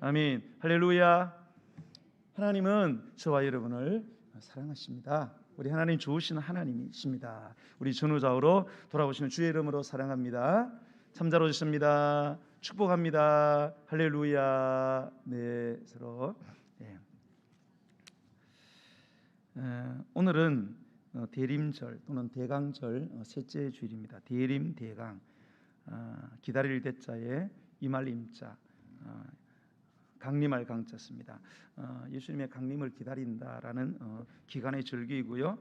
아멘. 할렐루야. 하나님은 저와 여러분을 사랑하십니다. 우리 하나님 좋으신 하나님이십니다. 우리 전후좌우로 돌아보시는 주의 이름으로 사랑합니다. 참자로 주십니다. 축복합니다. 할렐루야. 네, 서로. 네. 오늘은 대림절 또는 대강절 셋째 주일입니다. 대림 대강, 기다릴 대자에 임할 임자, 강림할 강자입니다. 예수님의 강림을 기다린다라는 기간의 절기이고요.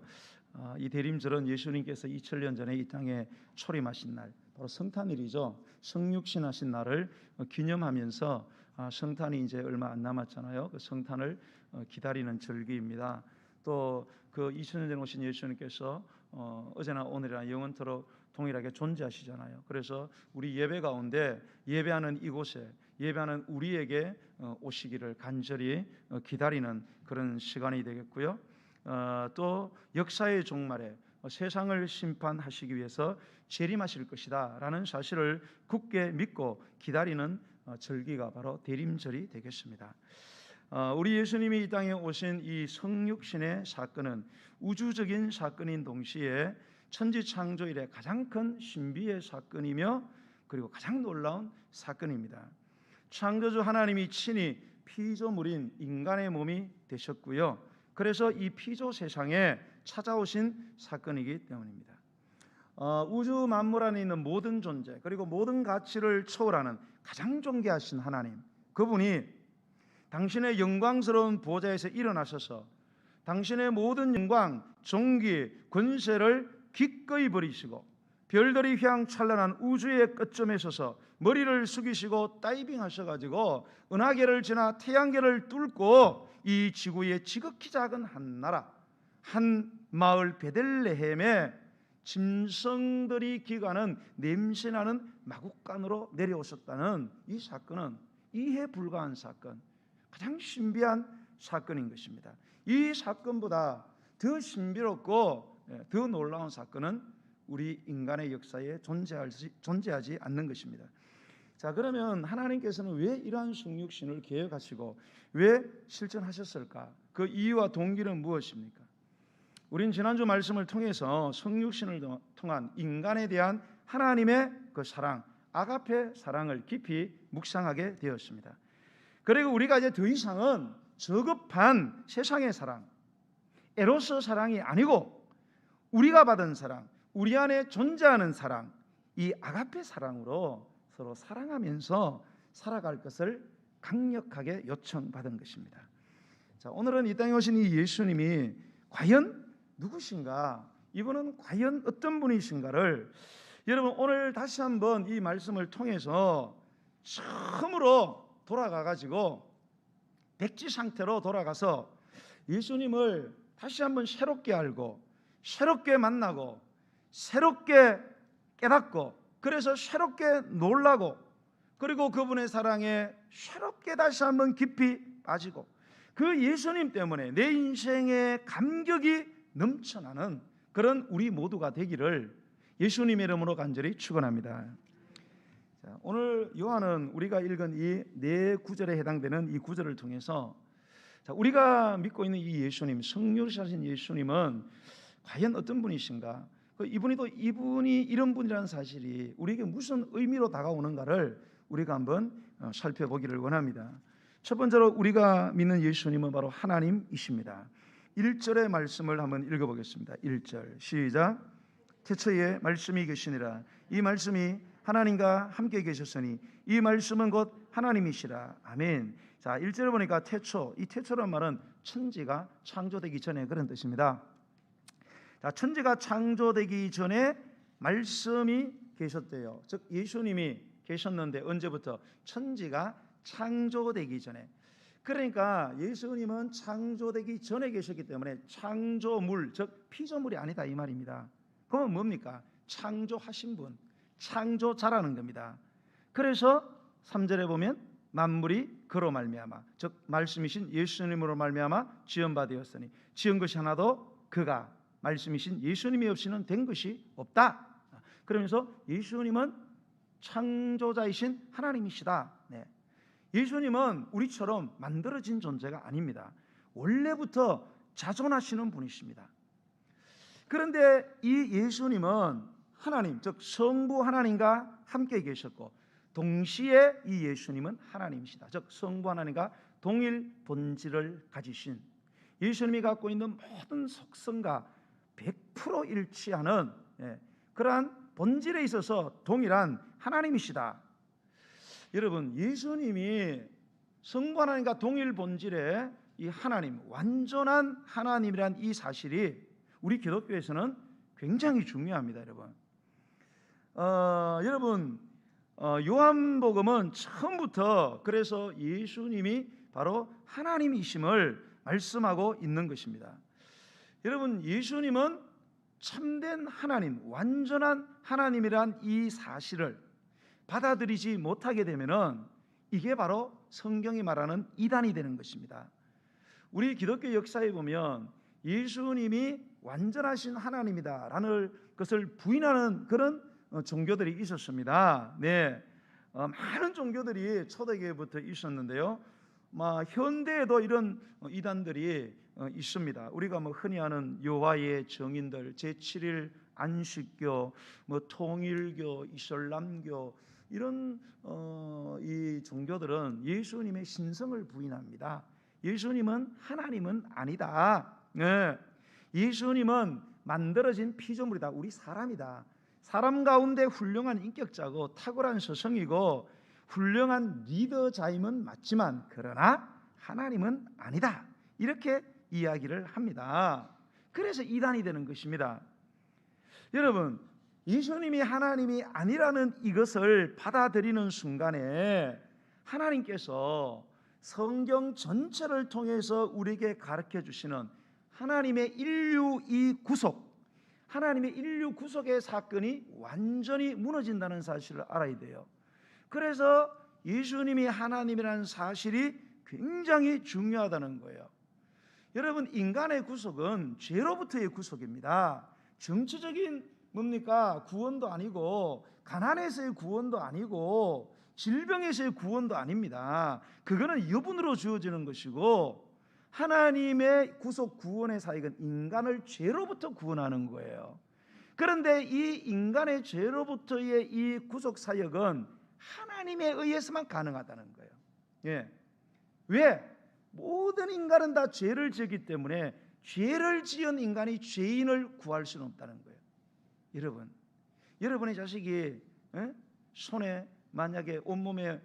이 대림절은 예수님께서 2000년 전에 이 땅에 초림하신 날, 바로 성탄일이죠. 성육신하신 날을 기념하면서 성탄이 이제 얼마 안 남았잖아요. 그 성탄을 기다리는 절기입니다. 또 그 2000년 전에 오신 예수님께서 어제나 오늘이나 영원토록 동일하게 존재하시잖아요. 그래서 우리 예배 가운데 예배하는 이곳에 예배하는 우리에게 오시기를 간절히 기다리는 그런 시간이 되겠고요. 또 역사의 종말에 세상을 심판하시기 위해서 재림하실 것이다 라는 사실을 굳게 믿고 기다리는 절기가 바로 대림절이 되겠습니다. 우리 예수님이 이 땅에 오신 이 성육신의 사건은 우주적인 사건인 동시에 천지창조 이래 가장 큰 신비의 사건이며 그리고 가장 놀라운 사건입니다. 창조주 하나님이 친히 피조물인 인간의 몸이 되셨고요. 그래서 이 피조 세상에 찾아오신 사건이기 때문입니다. 우주 만물 안에 있는 모든 존재 그리고 모든 가치를 초월하는 가장 존귀하신 하나님, 그분이 당신의 영광스러운 보좌에서 일어나셔서 당신의 모든 영광, 존귀, 권세를 기꺼이 버리시고 별들이 휘황찬란한 우주의 끝점에 서서 머리를 숙이시고 다이빙 하셔가지고 은하계를 지나 태양계를 뚫고 이 지구의 지극히 작은 한 나라, 한 마을 베들레헴에 짐승들이 기가는 냄새나는 마국간으로 내려오셨다는 이 사건은 이해 불가한 사건, 가장 신비한 사건인 것입니다. 이 사건보다 더 신비롭고 더 놀라운 사건은 우리 인간의 역사에 존재하지 않는 것입니다. 자, 그러면 하나님께서는 왜 이러한 성육신을 계획하시고 왜 실천하셨을까? 그 이유와 동기는 무엇입니까? 우린 지난주 말씀을 통해서 성육신을 통한 인간에 대한 하나님의 그 사랑, 아가페 사랑을 깊이 묵상하게 되었습니다. 그리고 우리가 이제 더 이상은 저급한 세상의 사랑, 에로스 사랑이 아니고 우리가 받은 사랑, 우리 안에 존재하는 사랑, 이 아가페 사랑으로 서로 사랑하면서 살아갈 것을 강력하게 요청받은 것입니다. 자, 오늘은 이 땅에 오신 이 예수님이 과연 누구신가? 이분은 과연 어떤 분이신가를 여러분 오늘 다시 한번 이 말씀을 통해서 처음으로 돌아가가지고 백지 상태로 돌아가서 예수님을 다시 한번 새롭게 알고 새롭게 만나고 새롭게 깨닫고 그래서 새롭게 놀라고 그리고 그분의 사랑에 새롭게 다시 한번 깊이 빠지고 그 예수님 때문에 내 인생의 감격이 넘쳐나는 그런 우리 모두가 되기를 예수님의 이름으로 간절히 축원합니다. 오늘 요한은 우리가 읽은 이 네 구절에 해당되는 이 구절을 통해서 우리가 믿고 있는 이 예수님, 성육신하신 예수님은 과연 어떤 분이신가? 이분이 이런 분이라는 사실이 우리에게 무슨 의미로 다가오는가를 우리가 한번 살펴보기를 원합니다. 첫 번째로 우리가 믿는 예수님은 바로 하나님이십니다. 1절의 말씀을 한번 읽어보겠습니다. 1절 시작. 태초에 말씀이 계시니라. 이 말씀이 하나님과 함께 계셨으니 이 말씀은 곧 하나님이시라. 아멘. 자, 1절을 보니까 태초, 이 태초라는 말은 천지가 창조되기 전에 그런 뜻입니다. 자, 천지가 창조되기 전에 말씀이 계셨대요. 즉 예수님이 계셨는데 언제부터? 천지가 창조되기 전에. 그러니까 예수님은 창조되기 전에 계셨기 때문에 창조물, 즉 피조물이 아니다 이 말입니다. 그건 뭡니까? 창조하신 분, 창조자라는 겁니다. 그래서 3절에 보면 만물이 그로 말미암아, 즉 말씀이신 예수님으로 말미암아 지은 바 되었으니 지은 것이 하나도 그가 말씀이신 예수님이 없이는 된 것이 없다. 그러면서 예수님은 창조자이신 하나님이시다. 네. 예수님은 우리처럼 만들어진 존재가 아닙니다. 원래부터 자존하시는 분이십니다. 그런데 이 예수님은 하나님, 즉 성부 하나님과 함께 계셨고 동시에 이 예수님은 하나님이시다. 즉 성부 하나님과 동일 본질을 가지신 예수님이 갖고 있는 모든 속성과 100% 일치하는 그러한 본질에 있어서 동일한 하나님이시다. 여러분, 예수님이 성부 하나님과 동일 본질의 이 하나님, 완전한 하나님이란 이 사실이 우리 기독교에서는 굉장히 중요합니다. 여러분, 요한복음은 처음부터 그래서 예수님이 바로 하나님이심을 말씀하고 있는 것입니다. 여러분, 예수님은 참된 하나님, 완전한 하나님이란 이 사실을 받아들이지 못하게 되면은 이게 바로 성경이 말하는 이단이 되는 것입니다. 우리 기독교 역사에 보면 예수님이 완전하신 하나님이다라는 것을 부인하는 그런 종교들이 있었습니다. 많은 종교들이 초대교회부터 있었는데요. 현대에도 이런 이단들이 있습니다. 우리가 흔히 아는 여호와의 증인들, 제7일 안식교, 통일교, 이슬람교 이런 이 종교들은 예수님의 신성을 부인합니다. 예수님은 하나님은 아니다. 예수님은 만들어진 피조물이다. 우리 사람이다. 사람 가운데 훌륭한 인격자고 탁월한 서성이고 훌륭한 리더자임은 맞지만 그러나 하나님은 아니다. 이렇게 이야기를 합니다. 그래서 이단이 되는 것입니다. 여러분, 예수님이 하나님이 아니라는 이것을 받아들이는 순간에 하나님께서 성경 전체를 통해서 우리에게 가르쳐 주시는 하나님의 인류 이 구속, 하나님의 인류 구속의 사건이 완전히 무너진다는 사실을 알아야 돼요. 그래서 예수님이 하나님이라는 사실이 굉장히 중요하다는 거예요. 여러분, 인간의 구속은 죄로부터의 구속입니다. 정치적인 구원도 아니고 가난에서의 구원도 아니고 질병에서의 구원도 아닙니다. 그거는 여분으로 주어지는 것이고 하나님의 구속 구원의 사역은 인간을 죄로부터 구원하는 거예요. 그런데 이 인간의 죄로부터의 이 구속 사역은 하나님에 의해서만 가능하다는 거예요. 왜? 모든 인간은 다 죄를 지었기 때문에 죄를 지은 인간이 죄인을 구할 수는 없다는 거예요. 여러분의 자식이 손에 만약에 온몸에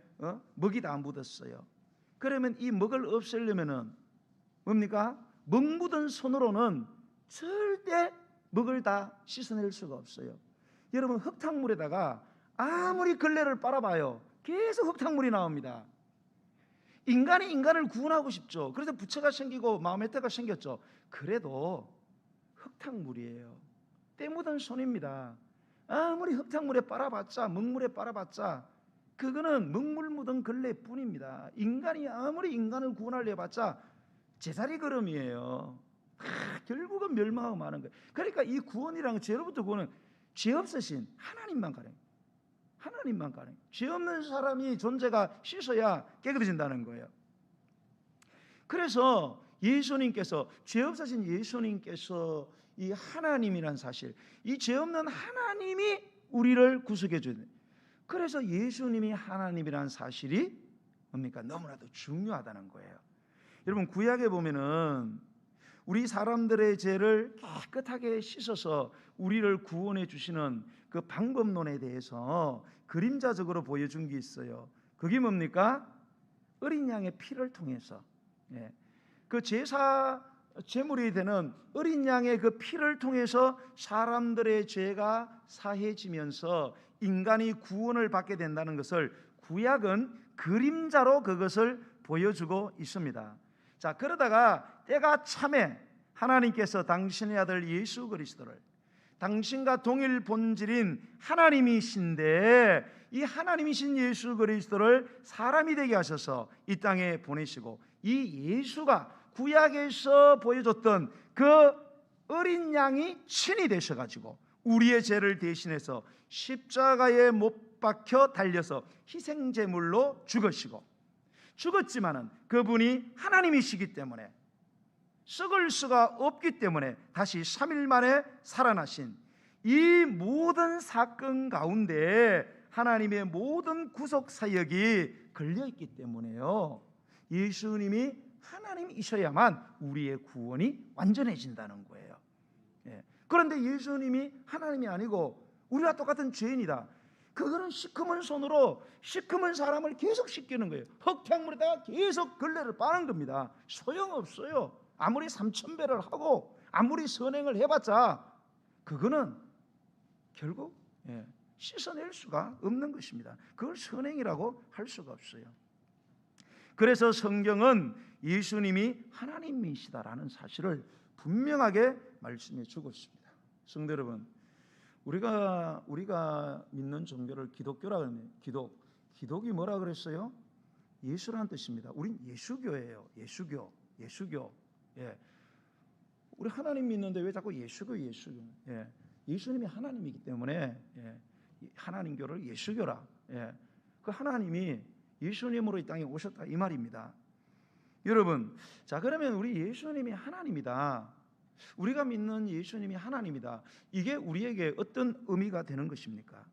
먹이 다 묻었어요. 그러면 이 먹을 없애려면은 뭡니까? 먹 묻은 손으로는 절대 먹을 다 씻어낼 수가 없어요. 여러분, 흙탕물에다가 아무리 걸레를 빨아봐요, 계속 흙탕물이 나옵니다. 인간이 인간을 구원하고 싶죠. 그래서 부처가 생기고 마호메트가 생겼죠. 그래도 흙탕물이에요. 때 묻은 손입니다. 아무리 흙탕물에 빨아봤자, 먹물에 빨아봤자 그거는 먹물 묻은 걸레뿐입니다. 인간이 아무리 인간을 구원하려 해봤자 제자리 걸음이에요. 결국은 멸망하고 마는 거예요. 그러니까 이 구원이랑 죄로부터 구원은 죄 없으신 하나님만 가능. 하나님만 가능. 죄 없는 사람이 존재가 씻어야 깨끗해진다는 거예요. 그래서 예수님께서, 죄 없으신 예수님께서 이 하나님이란 사실, 이 죄 없는 하나님이 우리를 구속해 줘야 돼요. 그래서 예수님이 하나님이란 사실이 뭡니까? 너무나도 중요하다는 거예요. 여러분, 구약에 보면은 우리 사람들의 죄를 깨끗하게 씻어서 우리를 구원해 주시는 그 방법론에 대해서 그림자적으로 보여준 게 있어요. 그게 뭡니까? 어린 양의 피를 통해서, 그 제물이 되는 어린 양의 그 피를 통해서 사람들의 죄가 사해지면서 인간이 구원을 받게 된다는 것을 구약은 그림자로 그것을 보여주고 있습니다. 자, 그러다가 때가 참에 하나님께서 당신의 아들 예수 그리스도를, 당신과 동일 본질인 하나님이신데 이 하나님이신 예수 그리스도를 사람이 되게 하셔서 이 땅에 보내시고, 이 예수가 구약에서 보여줬던 그 어린 양이 친히 되셔가지고 우리의 죄를 대신해서 십자가에 못 박혀 달려서 희생제물로 죽으시고, 죽었지만은 그분이 하나님이시기 때문에 썩을 수가 없기 때문에 다시 3일 만에 살아나신 이 모든 사건 가운데 하나님의 모든 구속 사역이 걸려있기 때문에요, 예수님이 하나님이셔야만 우리의 구원이 완전해진다는 거예요. 그런데 예수님이 하나님이 아니고 우리와 똑같은 죄인이다, 그거는 시커먼 손으로 시커먼 사람을 계속 씻기는 거예요. 흙탕물에다가 계속 걸레를 빠는 겁니다. 소용없어요. 아무리 3,000배를 하고 아무리 선행을 해봤자 그거는 결국 씻어낼 수가 없는 것입니다. 그걸 선행이라고 할 수가 없어요. 그래서 성경은 예수님이 하나님이시다라는 사실을 분명하게 말씀해 주고 있습니다. 성도 여러분, 우리가 믿는 종교를 기독교라고 하면 기독이 뭐라 그랬어요? 예수라는 뜻입니다. 우린 예수교예요. 예수교. 우리 하나님 믿는데 왜 자꾸 예수교? 예수님이 하나님이기 때문에 하나님교를 예수교라. 그 하나님이 예수님으로 이 땅에 오셨다 이 말입니다. 여러분, 자 그러면 우리 예수님이 하나님이다, 우리가 믿는 예수님이 하나님이다, 이게 우리에게 어떤 의미가 되는 것입니까?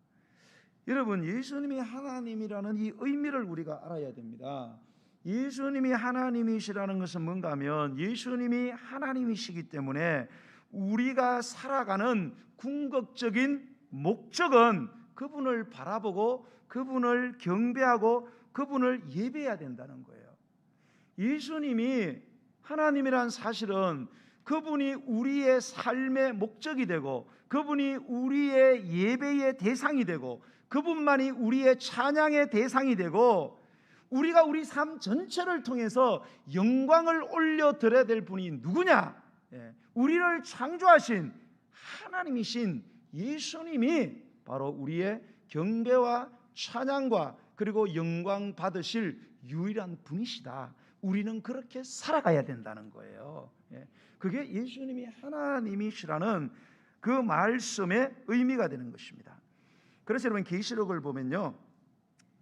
여러분, 예수님이 하나님이라는 이 의미를 우리가 알아야 됩니다. 예수님이 하나님이시라는 것은 뭔가 하면 예수님이 하나님이시기 때문에 우리가 살아가는 궁극적인 목적은 그분을 바라보고 그분을 경배하고 그분을 예배해야 된다는 거예요. 예수님이 하나님이란 사실은 그분이 우리의 삶의 목적이 되고 그분이 우리의 예배의 대상이 되고 그분만이 우리의 찬양의 대상이 되고 우리가 우리 삶 전체를 통해서 영광을 올려드려야 될 분이 누구냐? 우리를 창조하신 하나님이신 예수님이 바로 우리의 경배와 찬양과 그리고 영광 받으실 유일한 분이시다. 우리는 그렇게 살아가야 된다는 거예요. 그게 예수님이 하나님이시라는 그 말씀의 의미가 되는 것입니다. 그래서 여러분, 계시록을 보면요,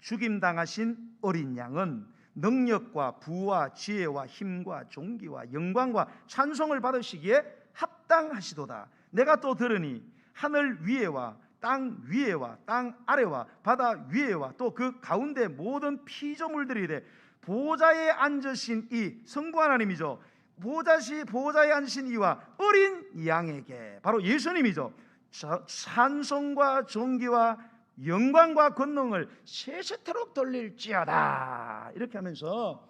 죽임당하신 어린 양은 능력과 부와 지혜와 힘과 존귀와 영광과 찬송을 받으시기에 합당하시도다. 내가 또 들으니 하늘 위에와 땅 위에와 땅 아래와 바다 위에와 또 그 가운데 모든 피조물들이 돼 보좌에 앉으신 이 성부 하나님이죠, 보좌에 앉으신 이와 어린 양에게, 바로 예수님이죠, 찬송과 존귀와 영광과 권능을 세세토록 돌릴지어다. 이렇게 하면서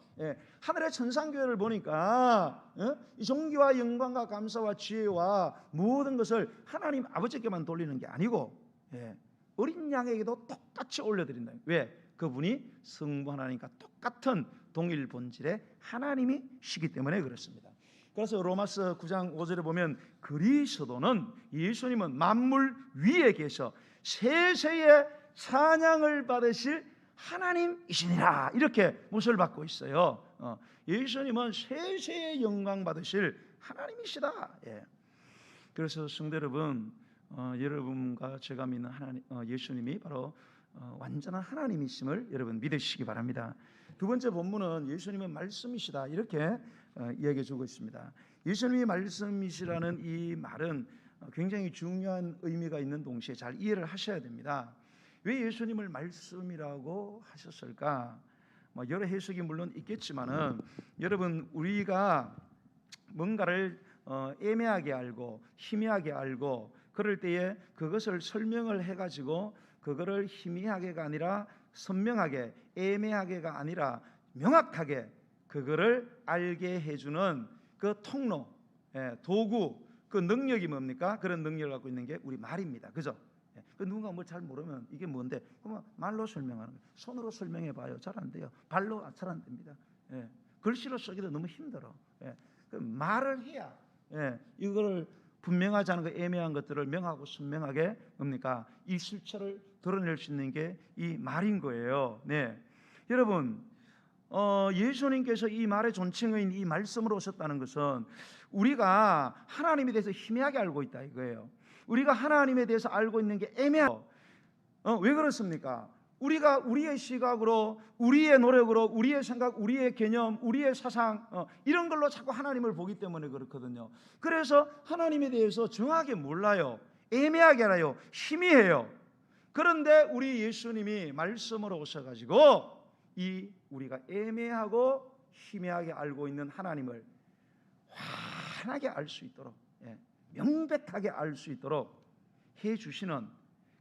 하늘의 천상교회를 보니까 이 존귀와 영광과 감사와 지혜와 모든 것을 하나님 아버지께만 돌리는 게 아니고 어린 양에게도 똑같이 올려드린다. 왜? 그분이 성부 하나님과 똑같은 동일 본질의 하나님이시기 때문에 그렇습니다. 그래서 로마서 9장 5절에 보면 그리스도는, 예수님은 만물 위에 계셔 세세의 찬양을 받으실 하나님이시니라, 이렇게 모셔를 받고 있어요. 예수님은 세세의 영광 받으실 하나님이시다. 그래서 성도 여러분, 여러분과 제가 믿는 예수님이 바로 완전한 하나님이심을 여러분 믿으시기 바랍니다. 두 번째 본문은 예수님은 말씀이시다, 이렇게 이야기해 주고 있습니다. 예수님이 말씀이시라는 이 말은 굉장히 중요한 의미가 있는 동시에 잘 이해를 하셔야 됩니다. 왜 예수님을 말씀이라고 하셨을까? 여러 해석이 물론 있겠지만은 여러분, 우리가 뭔가를 애매하게 알고 희미하게 알고 그럴 때에 그것을 설명을 해가지고 그거를 희미하게가 아니라 선명하게, 애매하게가 아니라 명확하게 그거를 알게 해주는 그 통로, 도구, 그 능력이 뭡니까? 그런 능력을 갖고 있는 게 우리 말입니다. 그죠? 누군가 뭐 잘 모르면 이게 뭔데? 그러면 말로 설명하는 거예요. 손으로 설명해 봐요. 잘 안 돼요. 발로 잘 안 됩니다. 글씨로 쓰기도 너무 힘들어. 그 말을 해야 이거를 분명하지 않은 거, 애매한 것들을 명하고 선명하게 뭡니까? 이 실체를 드러낼 수 있는 게 이 말인 거예요. 여러분, 예수님께서 이 말의 존칭인 이 말씀으로 오셨다는 것은 우리가 하나님에 대해서 희미하게 알고 있다 이거예요. 우리가 하나님에 대해서 알고 있는 게 애매하고 왜 그렇습니까? 우리가 우리의 시각으로, 우리의 노력으로, 우리의 생각, 우리의 개념, 우리의 사상 이런 걸로 자꾸 하나님을 보기 때문에 그렇거든요. 그래서 하나님에 대해서 정확하게 몰라요. 애매하게 알아요. 희미해요. 그런데 우리 예수님이 말씀으로 오셔가지고 이 우리가 애매하고 희미하게 알고 있는 하나님을 환하게 알 수 있도록, 명백하게 알 수 있도록 해주시는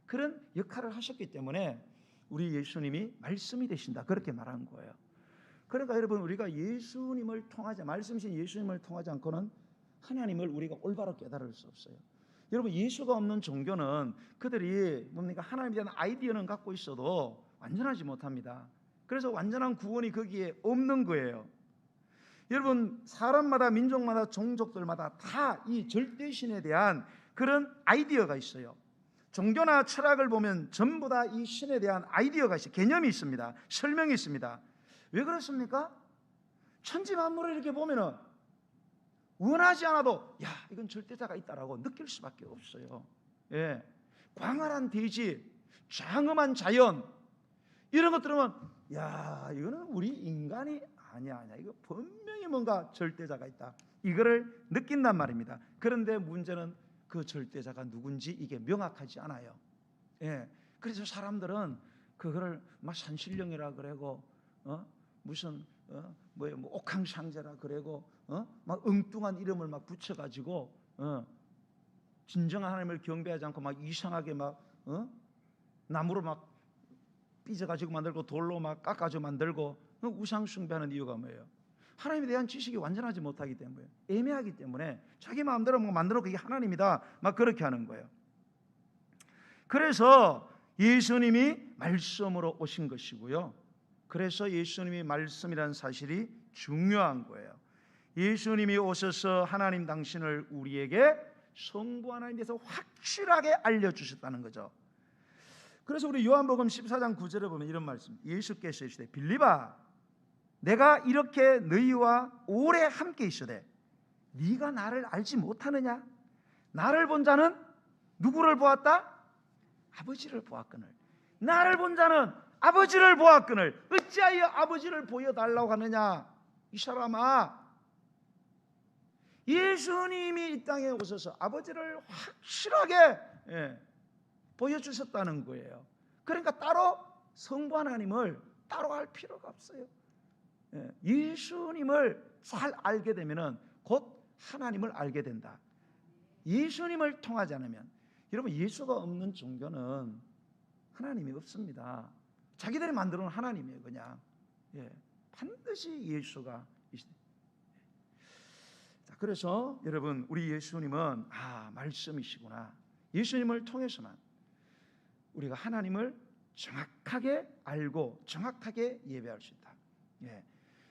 그런 역할을 하셨기 때문에 우리 예수님이 말씀이 되신다, 그렇게 말한 거예요. 그러니까 여러분, 우리가 예수님을 통하지, 말씀이신 예수님을 통하지 않고는 하나님을 우리가 올바로 깨달을 수 없어요. 여러분, 예수가 없는 종교는 그들이 뭡니까? 하나님에 대한 아이디어는 갖고 있어도 완전하지 못합니다. 그래서 완전한 구원이 거기에 없는 거예요. 여러분, 사람마다, 민족마다, 종족들마다 다 이 절대신에 대한 그런 아이디어가 있어요. 종교나 철학을 보면 전부 다 이 신에 대한 아이디어가 있어요. 개념이 있습니다. 설명이 있습니다. 왜 그렇습니까? 천지만물을 이렇게 보면은 원하지 않아도 야, 이건 절대자가 있다라고 느낄 수밖에 없어요. 광활한 대지, 장엄한 자연, 이런 것 들으면 야, 이거는 우리 인간이 아니야. 이거 분명히 뭔가 절대자가 있다, 이거를 느낀단 말입니다. 그런데 문제는 그 절대자가 누군지 이게 명확하지 않아요. 그래서 사람들은 그거를 막 산신령이라 그러고 무슨 뭐 옥황상제라 그러고 막 엉뚱한 이름을 막 붙여가지고 진정한 하나님을 경배하지 않고 막 이상하게 막 나무로 막 삐져가지고 만들고 돌로 막 깎아서 만들고 우상 숭배하는 이유가 뭐예요? 하나님에 대한 지식이 완전하지 못하기 때문에, 애매하기 때문에 자기 마음대로 뭐 만들어 그게 하나님이다 막 그렇게 하는 거예요. 그래서 예수님이 말씀으로 오신 것이고요. 그래서 예수님이 말씀이라는 사실이 중요한 거예요. 예수님이 오셔서 하나님 당신을 우리에게 성부 하나님에 대해서 확실하게 알려주셨다는 거죠. 그래서 우리 요한복음 14장 9절에 보면 이런 말씀, 예수께서 이르시되 빌립아, 내가 이렇게 너희와 오래 함께 있으되 네가 나를 알지 못하느냐? 나를 본 자는 누구를 보았다? 아버지를 보았거늘. 나를 본 자는 아버지를 보았거늘 어찌하여 아버지를 보여달라고 하느냐? 이 사람아, 예수님이 이 땅에 오셔서 아버지를 확실하게 보여주셨다는 거예요. 그러니까 따로 성부 하나님을 따로 알 필요가 없어요. 예수님을 잘 알게 되면은 곧 하나님을 알게 된다. 예수님을 통하지 않으면, 여러분, 예수가 없는 종교는 하나님이 없습니다. 자기들이 만들어 놓은 하나님이에요. 그냥 반드시 예수가 있습니다. 자, 그래서 여러분, 우리 예수님은 말씀이시구나. 예수님을 통해서만 우리가 하나님을 정확하게 알고 정확하게 예배할 수 있다.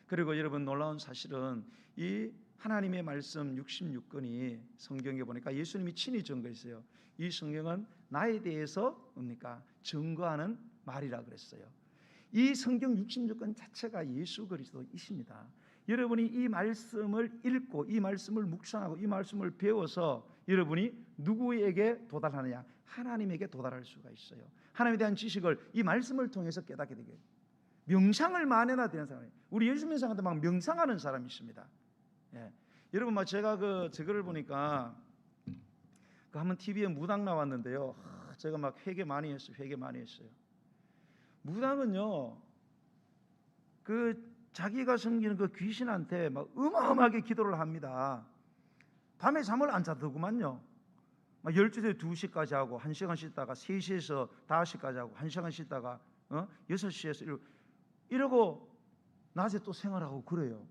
그리고 여러분, 놀라운 사실은 이 하나님의 말씀 66권이 성경에 보니까 예수님이 친히 증거했어요. 이 성경은 나에 대해서 뭡니까? 증거하는 말이라 그랬어요. 이 성경 66권 자체가 예수 그리스도이십니다. 여러분이 이 말씀을 읽고 이 말씀을 묵상하고 이 말씀을 배워서 여러분이 누구에게 도달하느냐? 하나님에게 도달할 수가 있어요. 하나님에 대한 지식을 이 말씀을 통해서 깨닫게 되게. 명상을 만회나 되는 사람이, 우리 예수 믿는 사람한테 막 명상하는 사람이 있습니다. 여러분, 막 제가 저거를 보니까 한번 TV에 무당 나왔는데요. 제가 막 회개 많이 했어요. 무당은요, 자기가 섬기는 그 귀신한테 막 어마어마하게 기도를 합니다. 밤에 잠을 안 자더구만요. 막 12시에 2시까지 하고 1시간 쉬다가 3시에서 5시까지 하고 1시간 쉬다가 6시에서 이러고 낮에 또 생활하고 그래요.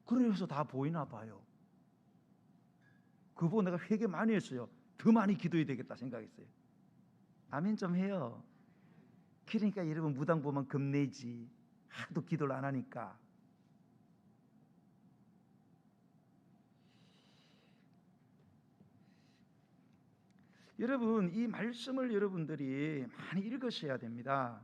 그래서 다 보이나 봐요. 그거 보고 내가 회개 많이 했어요. 더 많이 기도해야 되겠다 생각했어요. 아멘 좀 해요. 그러니까 여러분, 무당 보면 겁내지. 하도 기도를 안 하니까. 여러분, 이 말씀을 여러분들이 많이 읽으셔야 됩니다.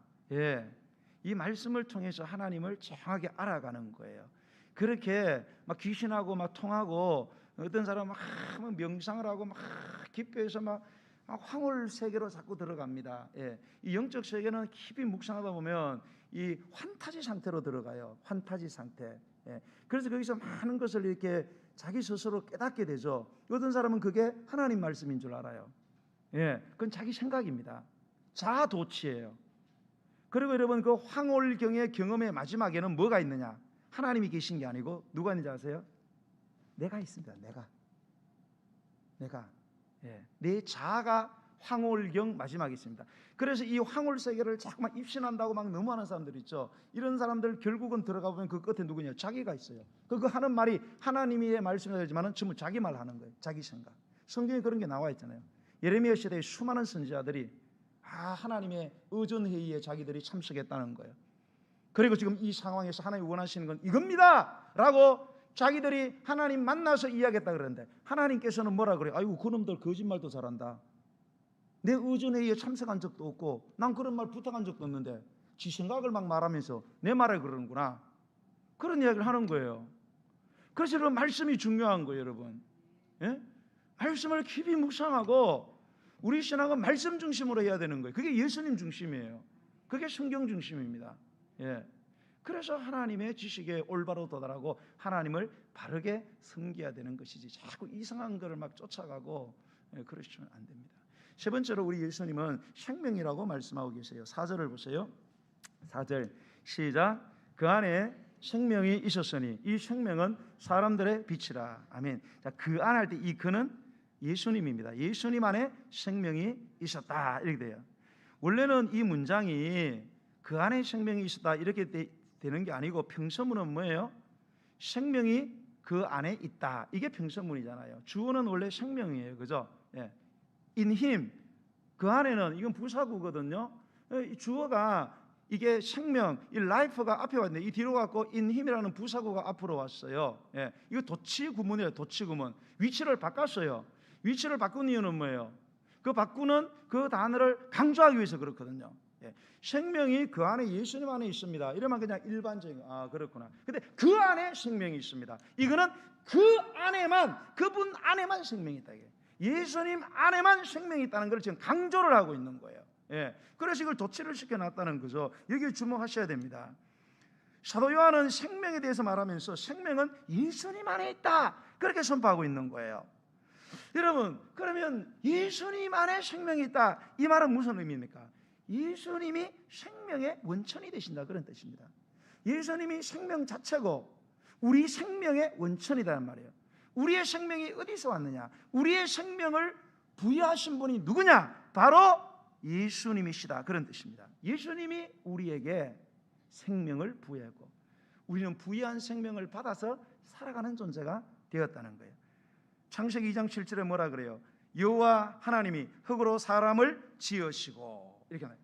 이 말씀을 통해서 하나님을 정확하게 알아가는 거예요. 그렇게 막 귀신하고 막 통하고, 어떤 사람은 막 명상을 하고 막 기표해서 막 황홀 세계로 자꾸 들어갑니다. 예. 이 영적 세계는 깊이 묵상하다 보면 이 환타지 상태로 들어가요. 환타지 상태. 예. 그래서 거기서 많은 것을 이렇게 자기 스스로 깨닫게 되죠. 어떤 사람은 그게 하나님 말씀인 줄 알아요. 예. 그건 자기 생각입니다. 자아도취예요. 그리고 여러분, 그 황홀경의 경험의 마지막에는 뭐가 있느냐? 하나님이 계신 게 아니고 누가 있는지 아세요? 내가 있습니다. 내가. 예. 내 자아가 황홀경 마지막에 있습니다. 그래서 이 황홀 세계를 자꾸 막 입신한다고 막 너무하는 사람들 있죠. 이런 사람들 결국은 들어가 보면 그 끝에 누구냐? 자기가 있어요. 그 하는 말이 하나님의 말씀이 되지만은 전부 자기 말 하는 거예요. 자기 생각. 성경에 그런 게 나와 있잖아요. 예레미야 시대에 수많은 선지자들이 하나님의 의전 회의에 자기들이 참석했다는 거예요. 그리고 지금 이 상황에서 하나님이 원하시는 건 이겁니다 라고 자기들이 하나님 만나서 이야기했다 그러는데, 하나님께서는 뭐라 그래요? 아이고, 그놈들 거짓말도 잘한다. 내 의전 회의에 참석한 적도 없고 난 그런 말 부탁한 적도 없는데 지 생각을 막 말하면서 내 말에 그러는구나, 그런 이야기를 하는 거예요. 그래서 여러분, 말씀이 중요한 거예요. 여러분, 예? 말씀을 깊이 묵상하고 우리 신앙은 말씀 중심으로 해야 되는 거예요. 그게 예수님 중심이에요. 그게 성경 중심입니다. 예. 그래서 하나님의 지식에 올바로 도달하고 하나님을 바르게 섬겨야 되는 것이지, 자꾸 이상한 것을 막 쫓아가고 그러시면 안 됩니다. 세 번째로 우리 예수님은 생명이라고 말씀하고 계세요. 4절을 보세요. 4절 시작. 그 안에 생명이 있었으니 이 생명은 사람들의 빛이라. 아멘. 자, 그 안 할 때 이 그는 예수님입니다. 예수님 안에 생명이 있었다 이렇게 돼요. 원래는 이 문장이 그 안에 생명이 있었다 이렇게 되는 게 아니고, 평서문은 뭐예요? 생명이 그 안에 있다, 이게 평서문이잖아요. 주어는 원래 생명이에요. 그죠? 예. In him, 그 안에는, 이건 부사구거든요. 주어가 이게 생명, 이 life가 앞에 왔는데 이 뒤로 갖고 in him이라는 부사구가 앞으로 왔어요. 예. 이거 도치 구문이에요. 도치 구문. 위치를 바꿨어요. 위치를 바꾼 이유는 뭐예요? 그 바꾸는 그 단어를 강조하기 위해서 그렇거든요. 예. 생명이 그 안에, 예수님 안에 있습니다. 이러면 그냥 일반적인, 그렇구나. 근데 그 안에 생명이 있습니다. 이거는 그 안에만, 그분 안에만 생명이 있다. 예수님 안에만 생명이 있다는 걸 지금 강조를 하고 있는 거예요. 예. 그래서 이걸 도치를 시켜놨다는 거죠. 여기 주목하셔야 됩니다. 사도 요한은 생명에 대해서 말하면서 생명은 예수님 안에 있다, 그렇게 선포하고 있는 거예요. 여러분, 그러면 예수님 안에 생명이 있다, 이 말은 무슨 의미입니까? 예수님이 생명의 원천이 되신다, 그런 뜻입니다. 예수님이 생명 자체고 우리 생명의 원천이라는 말이에요. 우리의 생명이 어디서 왔느냐? 우리의 생명을 부여하신 분이 누구냐? 바로 예수님이시다, 그런 뜻입니다. 예수님이 우리에게 생명을 부여하고 우리는 부여한 생명을 받아서 살아가는 존재가 되었다는 거예요. 창세기 2장 7절에 뭐라 그래요? 여호와 하나님이 흙으로 사람을 지으시고, 이렇게 말해요.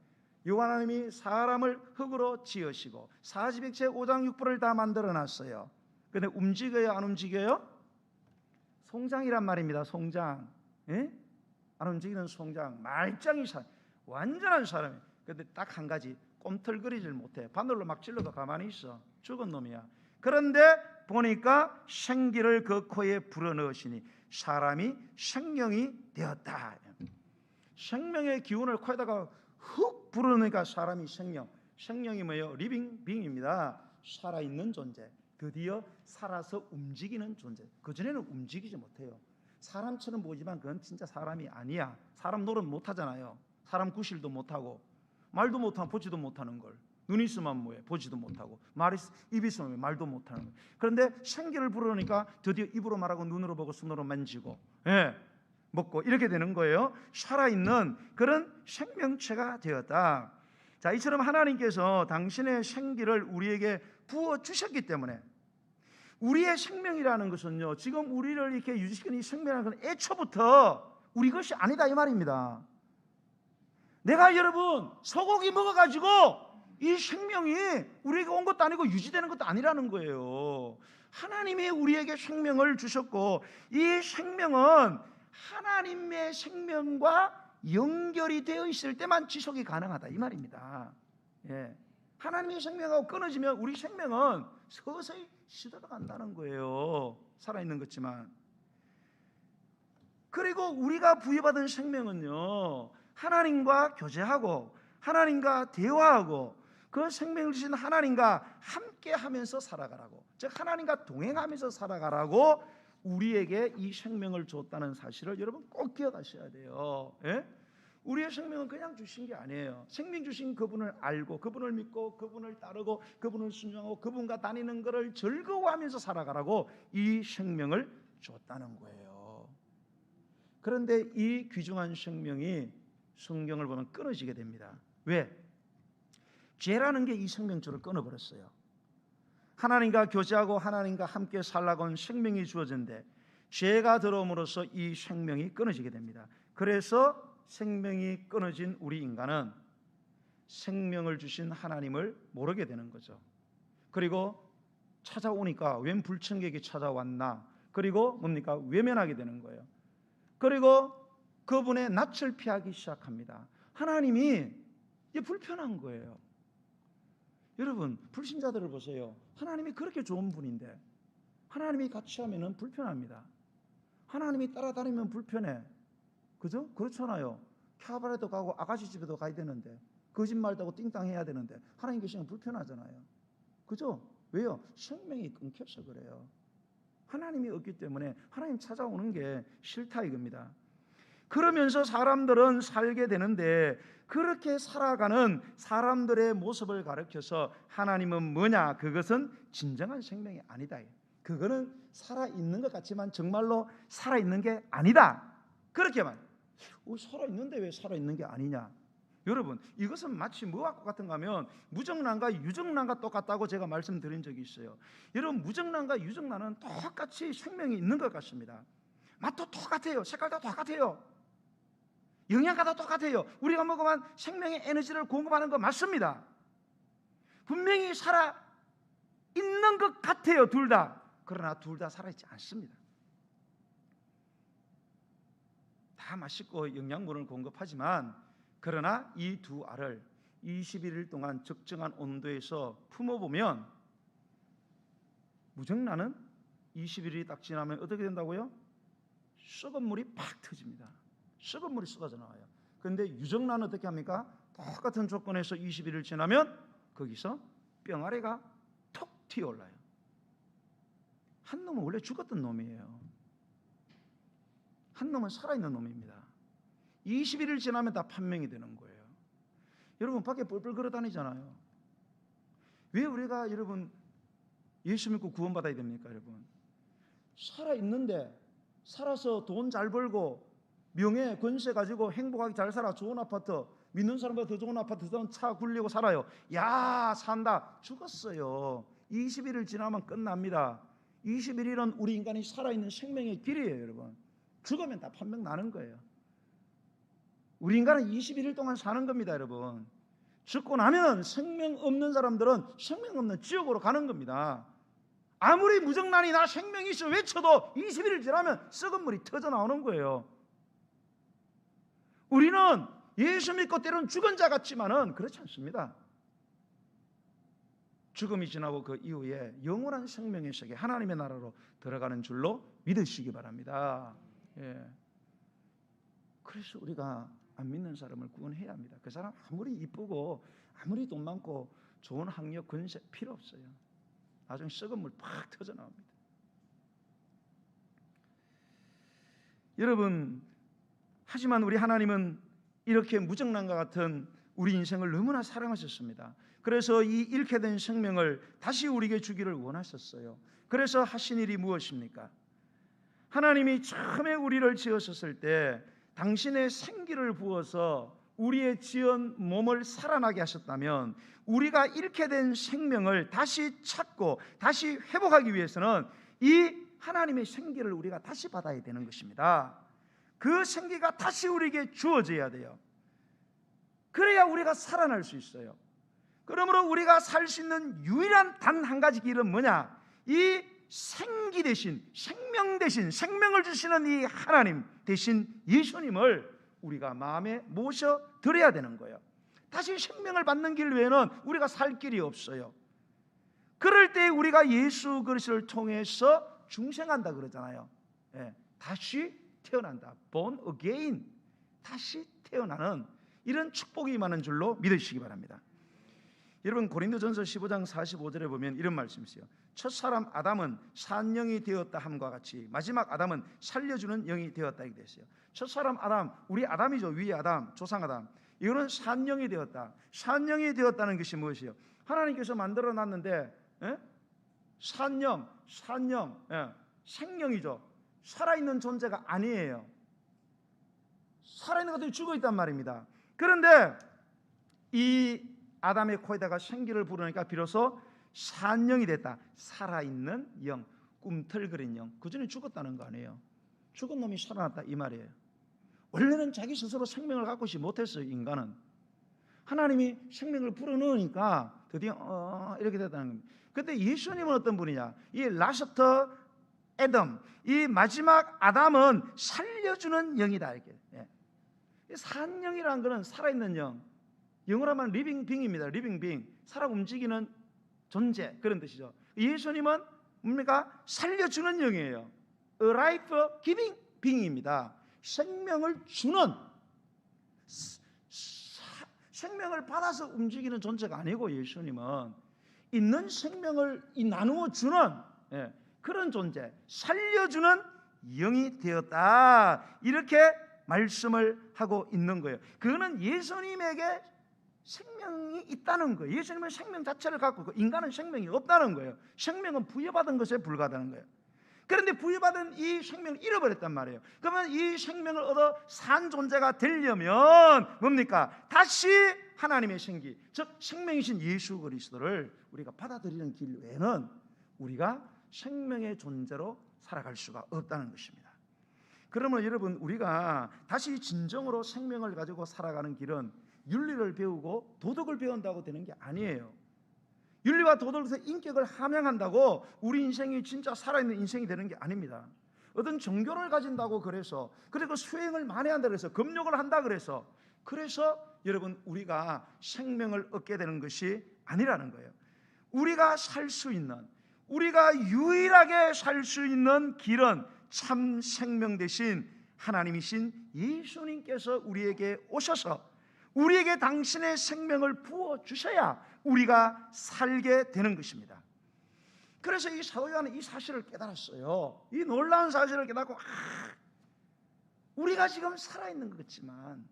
여호와 하나님이 사람을 흙으로 지으시고 사지백체 5장 6부를 다 만들어놨어요. 근데 움직여요, 안 움직여요? 송장이란 말입니다. 송장. 예? 안 움직이는 송장. 말짱이 완전한 사람이에요. 근데 딱 한 가지, 꼼틀거리질 못해. 바늘로 막 찔러도 가만히 있어. 죽은 놈이야. 그런데 보니까 생기를 그 코에 불어넣으시니 사람이 생명이 되었다. 생명의 기운을 코에다가 훅 불어넣으니까 사람이 생명이 뭐예요? 리빙 빙입니다. 살아있는 존재. 드디어 살아서 움직이는 존재. 그전에는 움직이지 못해요. 사람처럼 보이지만 그건 진짜 사람이 아니야. 사람 노릇 못하잖아요. 사람 구실도 못하고 말도 못하고 보지도 못하는 걸. 눈이 있으면 뭐해? 보지도 못하고, 입이 있으면 말도 못하는 걸. 그런데 생기를 불어넣으니까 드디어 입으로 말하고 눈으로 보고 손으로 만지고, 예, 먹고 이렇게 되는 거예요. 살아있는 그런 생명체가 되었다. 자, 이처럼 하나님께서 당신의 생기를 우리에게 부어주셨기 때문에, 우리의 생명이라는 것은요, 지금 우리를 이렇게 유지시키는 이 생명이라는 것은 애초부터 우리 것이 아니다, 이 말입니다. 내가 여러분 소고기 먹어가지고 이 생명이 우리에게 온 것도 아니고 유지되는 것도 아니라는 거예요. 하나님이 우리에게 생명을 주셨고 이 생명은 하나님의 생명과 연결이 되어 있을 때만 지속이 가능하다, 이 말입니다. 예. 하나님의 생명하고 끊어지면 우리 생명은 서서히 시들어간다는 거예요. 살아있는 것지만. 그리고 우리가 부여받은 생명은요, 하나님과 교제하고 하나님과 대화하고 그 생명을 주신 하나님과 함께 하면서 살아가라고, 즉 하나님과 동행하면서 살아가라고 우리에게 이 생명을 줬다는 사실을 여러분 꼭 기억하셔야 돼요. 예? 우리의 생명은 그냥 주신 게 아니에요. 생명 주신 그분을 알고 그분을 믿고 그분을 따르고 그분을 순종하고 그분과 다니는 것을 즐거워하면서 살아가라고 이 생명을 줬다는 거예요. 그런데 이 귀중한 생명이 성경을 보면 끊어지게 됩니다. 왜? 죄라는 게 이 생명줄을 끊어버렸어요. 하나님과 교제하고 하나님과 함께 살라고 한 생명이 주어진데 죄가 들어옴으로써 이 생명이 끊어지게 됩니다. 그래서 생명이 끊어진 우리 인간은 생명을 주신 하나님을 모르게 되는 거죠. 그리고 찾아오니까 웬 불청객이 찾아왔나, 그리고 뭡니까? 외면하게 되는 거예요. 그리고 그분의 낯을 피하기 시작합니다. 하나님이 이게 불편한 거예요. 여러분, 불신자들을 보세요. 하나님이 그렇게 좋은 분인데 하나님이 같이 하면 불편합니다. 하나님이 따라다니면 불편해. 그죠? 그렇잖아요. 캬바레도 가고 아가씨 집에도 가야 되는데, 거짓말도 하고 띵땅 해야 되는데 하나님 계시면 불편하잖아요. 그죠? 왜요? 생명이 끊겨서 그래요. 하나님이 없기 때문에 하나님 찾아오는 게 싫다 이겁니다. 그러면서 사람들은 살게 되는데, 그렇게 살아가는 사람들의 모습을 가르쳐서 하나님은 뭐냐? 그것은 진정한 생명이 아니다. 그거는 살아있는 것 같지만 정말로 살아있는 게 아니다. 그렇게만. 살아있는데 왜 살아있는 게 아니냐? 여러분, 이것은 마치 뭐와 같은가 하면 무정란과 유정란과 똑같다고 제가 말씀드린 적이 있어요. 여러분, 무정란과 유정란은 똑같이 생명이 있는 것 같습니다. 맛도 똑같아요. 색깔도 똑같아요. 영양가도 똑같아요. 우리가 먹으면 생명의 에너지를 공급하는 거 맞습니다. 분명히 살아 있는 것 같아요, 둘 다. 그러나 둘 다 살아있지 않습니다. 다 맛있고 영양분을 공급하지만, 그러나 이 두 알을 21일 동안 적정한 온도에서 품어보면 무정란은 21일이 딱 지나면 어떻게 된다고요? 썩은 물이 팍 터집니다. 썩은 물이 쏟아져 나와요. 그런데 유정란은 어떻게 합니까? 똑같은 조건에서 21일 지나면 거기서 병아리가 톡 튀어올라요. 한 놈은 원래 죽었던 놈이에요. 한 놈은 살아있는 놈입니다. 21일 지나면 다 판명이 되는 거예요. 여러분, 밖에 뻘뻘 걸어 다니잖아요. 왜 우리가 여러분 예수 믿고 구원받아야 됩니까? 여러분, 살아있는데, 살아서 돈 잘 벌고 명예 권세 가지고 행복하게 잘 살아, 좋은 아파트, 믿는 사람보다 더 좋은 아파트, 더 차 굴리고 살아요. 야, 산다. 죽었어요. 21일 지나면 끝납니다. 21일은 우리 인간이 살아있는 생명의 길이에요. 여러분, 죽으면 다 판명 나는 거예요. 우리 인간은 21일 동안 사는 겁니다. 여러분, 죽고 나면 생명 없는 사람들은 생명 없는 지옥으로 가는 겁니다. 아무리 무정란이 나 생명이 있어 외쳐도 21일 지나면 썩은 물이 터져 나오는 거예요. 우리는 예수 믿고 때로는 죽은 자 같지만은 그렇지 않습니다. 죽음이 지나고 그 이후에 영원한 생명의 세계, 하나님의 나라로 들어가는 줄로 믿으시기 바랍니다. 예. 그래서 우리가 안 믿는 사람을 구원해야 합니다. 그 사람 아무리 이쁘고 아무리 돈 많고 좋은 학력 권세 필요 없어요. 나중에 썩은 물 팍 터져 나옵니다. 여러분, 하지만 우리 하나님은 이렇게 무정란과 같은 우리 인생을 너무나 사랑하셨습니다. 그래서 이 잃게 된 생명을 다시 우리에게 주기를 원하셨어요. 그래서 하신 일이 무엇입니까? 하나님이 처음에 우리를 지으셨을 때 당신의 생기를 부어서 우리의 지은 몸을 살아나게 하셨다면, 우리가 잃게 된 생명을 다시 찾고 다시 회복하기 위해서는 이 하나님의 생기를 우리가 다시 받아야 되는 것입니다. 그 생기가 다시 우리에게 주어져야 돼요. 그래야 우리가 살아날 수 있어요. 그러므로 우리가 살 수 있는 유일한 단 한 가지 길은 뭐냐? 이 생기 대신, 생명 대신, 생명을 주시는 이 하나님 대신 예수님을 우리가 마음에 모셔 드려야 되는 거예요. 다시 생명을 받는 길 외에는 우리가 살 길이 없어요. 그럴 때 우리가 예수 그리스도를 통해서 중생한다 그러잖아요. 예, 다시 태어난다. born again, 다시 태어나는 이런 축복이 많은 줄로 믿으시기 바랍니다. 여러분, 고린도전서 15장 45절에 보면 이런 말씀이 있어요. 첫사람 아담은 산영이 되었다 함과 같이 마지막 아담은 살려주는 영이 되었다 이렇게 됐어요. 첫사람 아담, 우리 아담이죠. 위의 아담, 조상 아담. 이거는 산영이 되었다. 산영이 되었다는 것이 무엇이에요? 하나님께서 만들어 놨는데 산영, 생명이죠. 살아있는 존재가 아니에요. 살아있는 것들이 죽어있단 말입니다. 그런데 이 아담의 코에다가 생기를 불어넣으니까 비로소 산영이 됐다. 살아있는 영, 꿈틀거린 영. 그전에 죽었다는 거 아니에요. 죽은 놈이 살아났다 이 말이에요. 원래는 자기 스스로 생명을 갖고지 못했어요. 인간은. 하나님이 생명을 불어넣으니까 드디어 이렇게 됐다는 겁니다. 그런데 예수님은 어떤 분이냐? 이 라스트 애덤, 이 마지막 아담은 살려주는 영이다 이렇게. 산영이라는 것은 살아있는 영, 영어로 하면 리빙 빙입니다. 리빙 빙, 살아 움직이는 존재, 그런 뜻이죠. 예수님은 뭡니까? 살려주는 영이에요. A life giving being입니다. 생명을 주는, 생명을 받아서 움직이는 존재가 아니고 예수님은 있는 생명을 나누어 주는 그런 존재, 살려주는 영이 되었다 이렇게 말씀을 하고 있는 거예요. 그거는 예수님에게 생명이 있다는 거예요. 예수님은 생명 자체를 갖고 있고 인간은 생명이 없다는 거예요. 생명은 부여받은 것에 불과하다는 거예요. 그런데 부여받은 이 생명을 잃어버렸단 말이에요. 그러면 이 생명을 얻어 산 존재가 되려면 뭡니까? 다시 하나님의 생기, 즉 생명이신 예수 그리스도를 우리가 받아들이는 길 외에는 우리가 생명의 존재로 살아갈 수가 없다는 것입니다. 그러면 여러분, 우리가 다시 진정으로 생명을 가지고 살아가는 길은 윤리를 배우고 도덕을 배운다고 되는 게 아니에요. 윤리와 도덕에서 인격을 함양한다고 우리 인생이 진짜 살아있는 인생이 되는 게 아닙니다. 어떤 종교를 가진다고 그래서, 그리고 수행을 많이 한다 그래서, 금욕을 한다 그래서 여러분 우리가 생명을 얻게 되는 것이 아니라는 거예요. 우리가 살 수 있는, 우리가 유일하게 살 수 있는 길은 참 생명 대신 하나님이신 예수님께서 우리에게 오셔서 우리에게 당신의 생명을 부어주셔야 우리가 살게 되는 것입니다. 그래서 이 사도 요한은 이 사실을 깨달았어요. 이 놀라운 사실을 깨닫고 우리가 지금 살아있는 것 같지만,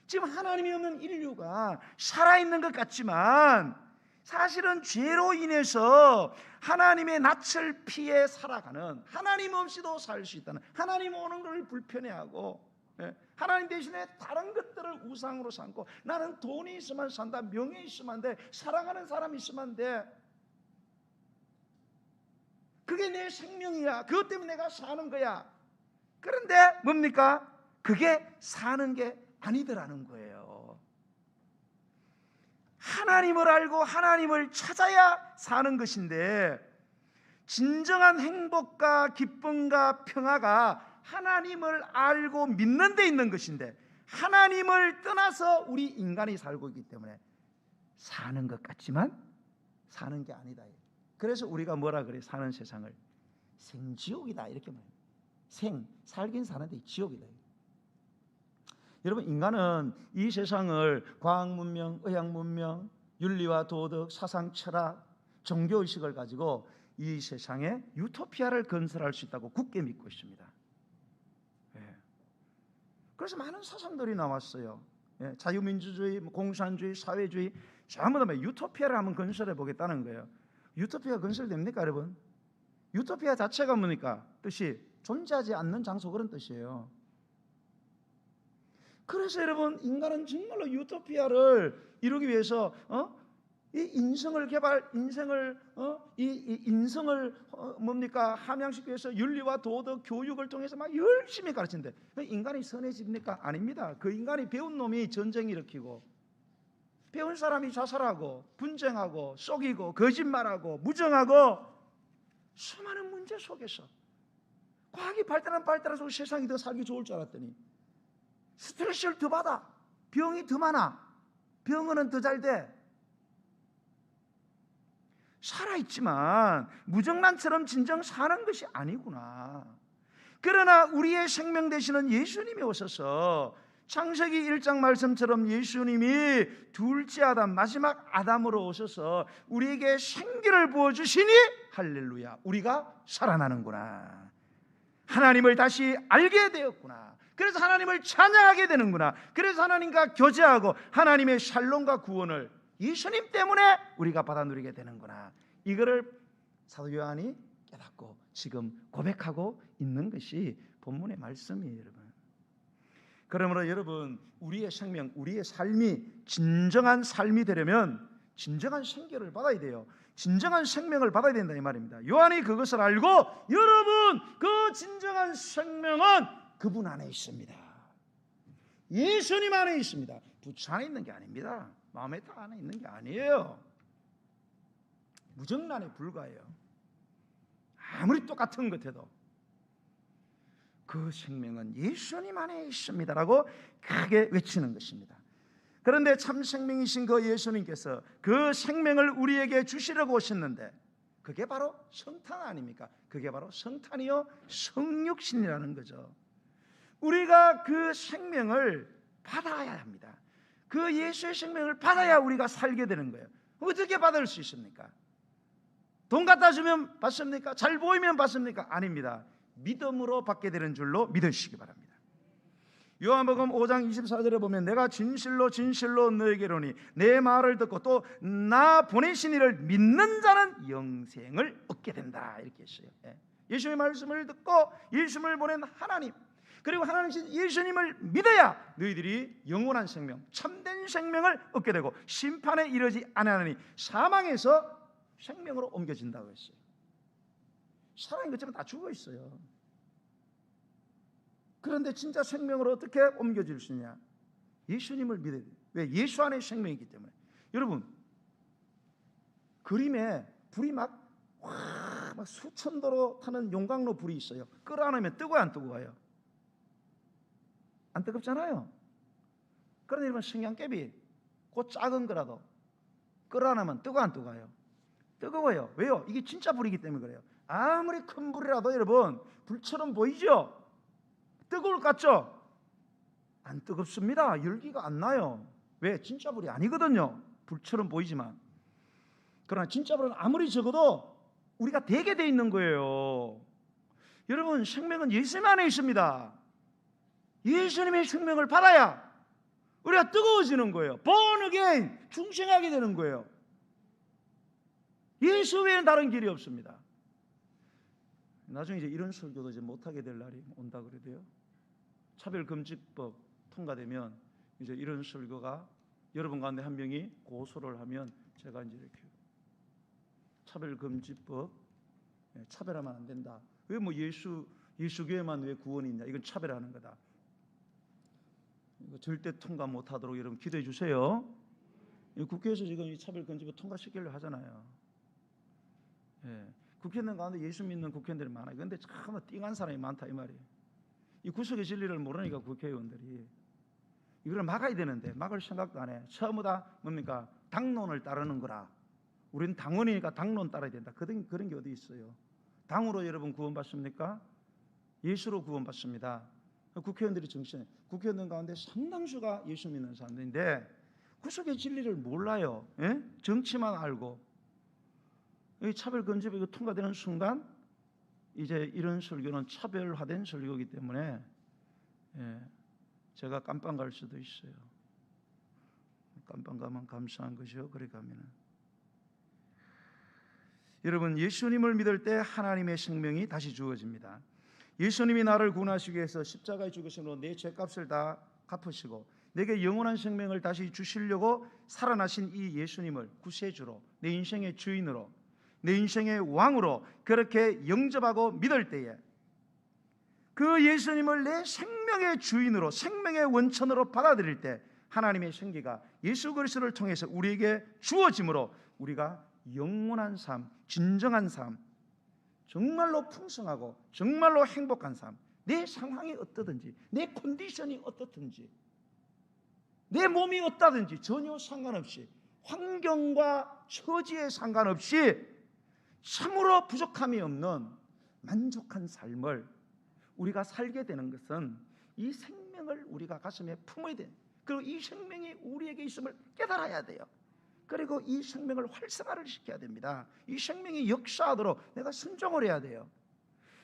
지금 하나님이 없는 인류가 살아있는 것 같지만 사실은 죄로 인해서 하나님의 낯을 피해 살아가는, 하나님 없이도 살 수 있다는, 하나님 오는 것을 불편해하고 하나님 대신에 다른 것들을 우상으로 삼고, 나는 돈이 있으면 산다, 명예 있으면 돼, 사랑하는 사람이 있으면 돼, 그게 내 생명이야, 그것 때문에 내가 사는 거야. 그런데 뭡니까? 그게 사는 게 아니더라는 거예요. 하나님을 알고 하나님을 찾아야 사는 것인데, 진정한 행복과 기쁨과 평화가 하나님을 알고 믿는 데 있는 것인데, 하나님을 떠나서 우리 인간이 살고 있기 때문에 사는 것 같지만 사는 게 아니다. 그래서 우리가 뭐라 그래? 사는 세상을 생지옥이다 이렇게 말해요. 살긴 사는데 지옥이다. 여러분, 인간은 이 세상을 과학문명, 의학문명, 윤리와 도덕, 사상, 철학, 종교의식을 가지고 이 세상에 유토피아를 건설할 수 있다고 굳게 믿고 있습니다. 그래서 많은 사상들이 나왔어요. 자유민주주의, 공산주의, 사회주의, 전부 다 유토피아를 한번 건설해 보겠다는 거예요. 유토피아 건설됩니까 여러분? 유토피아 자체가 뭡니까? 뜻이 존재하지 않는 장소, 그런 뜻이에요. 그래서 여러분, 인간은 정말로 유토피아를 이루기 위해서 이 인성을 뭡니까? 함양시키기 위해서 윤리와 도덕, 교육을 통해서 막 열심히 가르치는데, 인간이 선해집니까? 아닙니다. 그 인간이 배운 놈이 전쟁 일으키고, 배운 사람이 자살하고, 분쟁하고, 속이고, 거짓말하고, 무정하고, 수많은 문제 속에서 과학이 발달할수록 세상이 더 살기 좋을 줄 알았더니 스트레스를 더 받아, 병이 더 많아, 병원은 더 잘 돼. 살아있지만 무정란처럼 진정 사는 것이 아니구나. 그러나 우리의 생명 되시는 예수님이 오셔서 창세기 1장 말씀처럼 예수님이 둘째 아담, 마지막 아담으로 오셔서 우리에게 생기를 부어주시니 할렐루야, 우리가 살아나는구나, 하나님을 다시 알게 되었구나, 그래서 하나님을 찬양하게 되는구나, 그래서 하나님과 교제하고 하나님의 샬롬과 구원을 예수님 때문에 우리가 받아 누리게 되는구나, 이거를 사도 요한이 깨닫고 지금 고백하고 있는 것이 본문의 말씀이에요. 여러분, 그러므로 여러분, 우리의 생명, 우리의 삶이 진정한 삶이 되려면 진정한 생기를 받아야 돼요. 진정한 생명을 받아야 된다 이 말입니다. 요한이 그것을 알고, 여러분, 그 진정한 생명은 그분 안에 있습니다. 예수님 안에 있습니다. 부처 안에 있는 게 아닙니다. 마음의 터 안에 있는 게 아니에요. 무정란에 불과해요. 아무리 똑같은 것 해도 그 생명은 예수님 안에 있습니다라고 크게 외치는 것입니다. 그런데 참 생명이신 그 예수님께서 그 생명을 우리에게 주시려고 오셨는데, 그게 바로 성탄 아닙니까? 그게 바로 성탄이요 성육신이라는 거죠. 우리가 그 생명을 받아야 합니다. 그 예수의 생명을 받아야 우리가 살게 되는 거예요. 어떻게 받을 수 있습니까? 돈 갖다 주면 받습니까? 잘 보이면 받습니까? 아닙니다. 믿음으로 받게 되는 줄로 믿으시기 바랍니다. 요한복음 5장 24절에 보면 내가 진실로 진실로 너에게 이르노니 내 말을 듣고 또 나 보내신 이를 믿는 자는 영생을 얻게 된다, 이렇게 했어요. 예수의 말씀을 듣고 예수님을 보낸 하나님, 그리고 하나님 예수님을 믿어야 너희들이 영원한 생명, 참된 생명을 얻게 되고 심판에 이르지 아니하느니 사망에서 생명으로 옮겨진다고 했어요. 사람이 그처럼 다 죽어 있어요. 그런데 진짜 생명으로 어떻게 옮겨질 수 있냐? 예수님을 믿어야 돼요. 왜? 예수 안에 생명이 있기 때문에. 여러분, 그림에 불이 막 수천 도로 타는 용광로 불이 있어요. 끌어안으면 뜨거워요, 안 뜨거워요? 안 뜨겁잖아요. 그런데 여러분, 성냥개비 그 작은 거라도 끌어안으면 뜨거워, 안 뜨거워요? 뜨거워요. 왜요? 이게 진짜 불이기 때문에 그래요. 아무리 큰 불이라도 여러분, 불처럼 보이죠? 뜨거울 것 같죠? 안 뜨겁습니다. 열기가 안 나요. 왜? 진짜 불이 아니거든요. 불처럼 보이지만. 그러나 진짜 불은 아무리 적어도 우리가 되게 돼 있는 거예요. 여러분, 생명은 예수님 안에 있습니다. 예수님의 생명을 받아야 우리가 뜨거워지는 거예요. Born again, 중생하게 되는 거예요. 예수 외에는 다른 길이 없습니다. 나중에 이제 이런 설교도 이제 못하게 될 날이 온다 그래도요. 차별금지법 통과되면 이제 이런 설교가 여러분 가운데 한 명이 고소를 하면 제가 이제 이렇게 차별금지법, 차별하면 안 된다. 왜 뭐 예수교회만 왜 구원이 있냐? 이건 차별하는 거다. 이거 절대 통과 못하도록 여러분 기도해 주세요. 국회에서 지금 이 차별금지법 통과시키려고 하잖아요. 국회의원 가운데 예수 믿는 국회의원들이 많아요. 그런데 참 띵한 사람이 많다 이 말이에요. 이 구속의 진리를 모르니까 국회의원들이 이걸 막아야 되는데 막을 생각도 안 해. 전부 다 뭡니까? 당론을 따르는 거라. 우리는 당원이니까 당론 따라야 된다. 그런 게 어디 있어요? 당으로 여러분 구원받습니까? 예수로 구원받습니다. 국회의원들이 정신해. 국회의원 가운데 상당수가 예수 믿는 사람들인데 구속의 진리를 몰라요. 정치만 알고. 이 차별금지법이 통과되는 순간 이제 이런 설교는 차별화된 설교이기 때문에 제가 깜빵 갈 수도 있어요. 깜빵 가면 감사한 것이요. 그래 가면은 여러분, 예수님을 믿을 때 하나님의 생명이 다시 주어집니다. 예수님이 나를 구원하시기 위해서 십자가에 죽으심으로 내 죄값을 다 갚으시고 내게 영원한 생명을 다시 주시려고 살아나신 이 예수님을 구세주로, 내 인생의 주인으로, 내 인생의 왕으로 그렇게 영접하고 믿을 때에 그 예수님을 내 생명의 주인으로, 생명의 원천으로 받아들일 때 하나님의 생기가 예수 그리스도를 통해서 우리에게 주어짐으로 우리가 영원한 삶, 진정한 삶, 정말로 풍성하고 정말로 행복한 삶, 내 상황이 어떠든지, 내 컨디션이 어떻든지, 내 몸이 어떠든지 전혀 상관없이, 환경과 처지에 상관없이 참으로 부족함이 없는 만족한 삶을 우리가 살게 되는 것은 이 생명을 우리가 가슴에 품어야 돼. 그리고 이 생명이 우리에게 있음을 깨달아야 돼요. 그리고 이 생명을 활성화를 시켜야 됩니다. 이 생명이 역사하도록 내가 순종을 해야 돼요.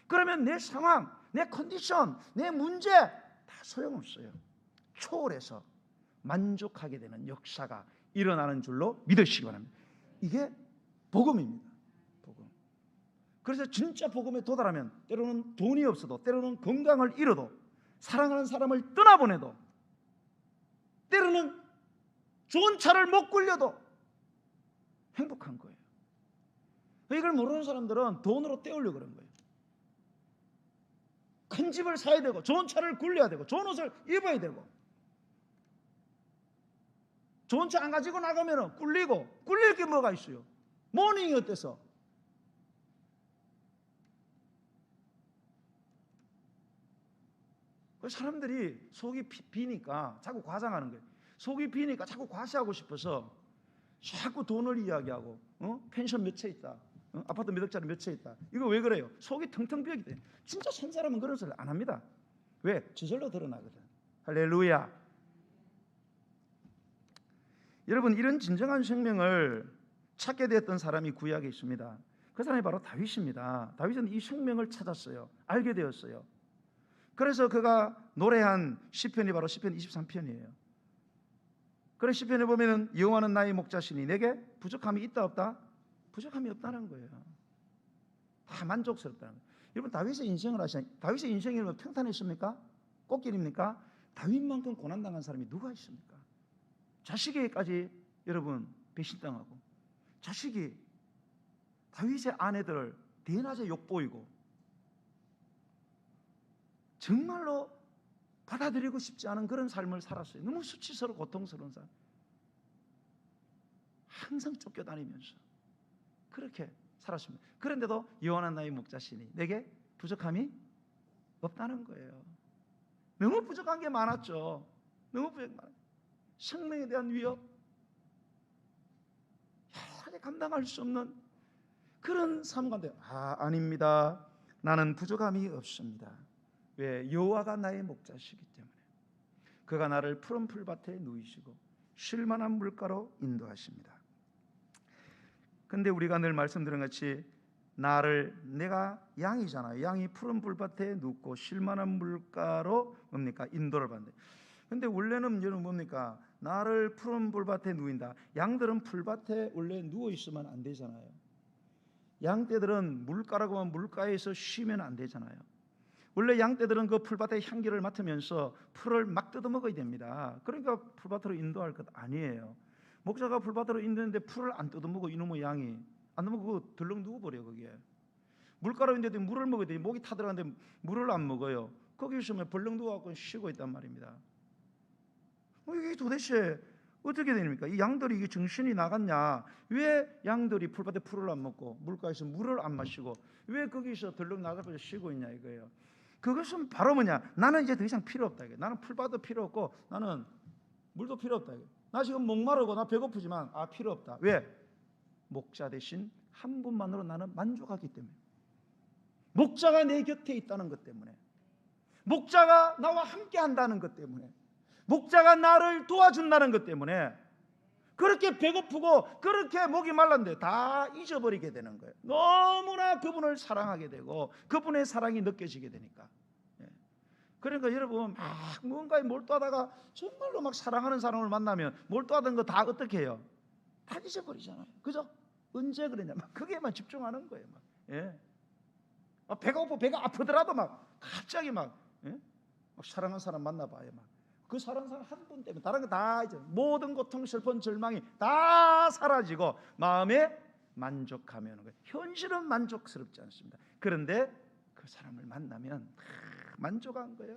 그러면 내 상황, 내 컨디션, 내 문제 다 소용없어요. 초월해서 만족하게 되는 역사가 일어나는 줄로 믿으시기 바랍니다. 이게 복음입니다. 복음. 그래서 진짜 복음에 도달하면 때로는 돈이 없어도, 때로는 건강을 잃어도, 사랑하는 사람을 떠나보내도, 때로는 좋은 차를 못 굴려도 행복한 거예요. 이걸 모르는 사람들은 돈으로 때우려고 그런 거예요. 큰 집을 사야 되고, 좋은 차를 굴려야 되고, 좋은 옷을 입어야 되고, 좋은 차 안 가지고 나가면 굴릴 게 뭐가 있어요? 모닝이 어때서? 사람들이 속이 비니까 자꾸 과장하는 거예요. 속이 비니까 자꾸 과시하고 싶어서 자꾸 돈을 이야기하고, 펜션 몇 채 있다, 아파트 몇 억짜리 몇 채 있다. 이거 왜 그래요? 속이 텅텅 비었기 때문에. 진짜 선 사람은 그런 소리 안 합니다. 왜? 저절로 드러나거든. 할렐루야. 여러분, 이런 진정한 생명을 찾게 되었던 사람이 구약에 있습니다. 그 사람이 바로 다윗입니다. 다윗은 이 생명을 찾았어요. 알게 되었어요. 그래서 그가 노래한 시편이 바로 시편 23편이에요. 그래, 시편에 보면은 여호와는 나의 목자시니 내게 부족함이 있다 없다? 부족함이 없다는 거예요. 다 만족스럽다는 거예요. 여러분, 다윗의 인생을 아시나요? 다윗의 인생이 평탄했습니까? 꽃길입니까? 다윗만큼 고난당한 사람이 누가 있습니까? 자식에게까지 여러분 배신당하고, 자식이 다윗의 아내들을 대낮에 욕보이고, 정말로 받아들이고 싶지 않은 그런 삶을 살았어요. 너무 수치스럽고 고통스러운 삶. 항상 쫓겨다니면서 그렇게 살았습니다. 그런데도 여호와는 나의 목자시니 내게 부족함이 없다는 거예요. 너무 부족한 게 많았죠. 너무 부족한 게 많았죠. 생명에 대한 위협, 여러 감당할 수 없는 그런 삶 가운데 아닙니다. 나는 부족함이 없습니다. 왜? 여호와가 나의 목자시기 때문에. 그가 나를 푸른 풀밭에 누이시고 쉴 만한 물가로 인도하십니다. 근데 우리가 늘 말씀드린 같이 내가 양이잖아요. 양이 푸른 풀밭에 눕고 쉴 만한 물가로 뭡니까? 인도를 받는데. 근데 원래는 여러분 뭡니까? 나를 푸른 풀밭에 누인다. 양들은 풀밭에 원래 누워 있으면 안 되잖아요. 양떼들은 물가라고 하면 물가에서 쉬면 안 되잖아요. 원래 양떼들은 그 풀밭의 향기를 맡으면서 풀을 막 뜯어 먹어야 됩니다. 그러니까 풀밭으로 인도할 것 아니에요. 목자가 풀밭으로 인도했는데 풀을 안 뜯어 먹어. 이놈의 양이 안 먹고 덜렁 누워버려. 거기에 물가로 인도했는데 물을 먹어야 돼. 목이 타들어가는데 물을 안 먹어요. 거기 있으면 벌렁 누워갖고 쉬고 있단 말입니다. 이게 도대체 어떻게 됩니까? 이 양들이 이게 정신이 나갔냐? 왜 양들이 풀밭에 풀을 안 먹고 물가에서 물을 안 마시고 왜 거기서 덜렁 나가서 쉬고 있냐 이거예요. 그것은 바로 뭐냐? 나는 이제 더 이상 필요 없다. 나는 풀밭도 필요 없고 나는 물도 필요 없다. 나 지금 목마르고 나 배고프지만 필요 없다. 왜? 목자 대신 한 분만으로 나는 만족하기 때문에. 목자가 내 곁에 있다는 것 때문에. 목자가 나와 함께 한다는 것 때문에. 목자가 나를 도와준다는 것 때문에 그렇게 배고프고 그렇게 목이 말랐는데 다 잊어버리게 되는 거예요. 너무나 그분을 사랑하게 되고 그분의 사랑이 느껴지게 되니까. 그러니까 여러분 막 뭔가에 몰두하다가 정말로 막 사랑하는 사람을 만나면 몰두하던 거 다 어떻게 해요? 다 잊어버리잖아요. 그죠? 언제 그러냐? 막 그게만 집중하는 거예요. 막. 배가 고파 배가 아프더라도 막 갑자기 막 사랑하는 사람 만나봐요. 막. 그 사랑하는 사람 한 분 때문에 다른 거 다 이제 모든 고통, 슬픈, 절망이 다 사라지고 마음에 만족하며 오는 거예요. 현실은 만족스럽지 않습니다. 그런데 그 사람을 만나면 만족한 거예요.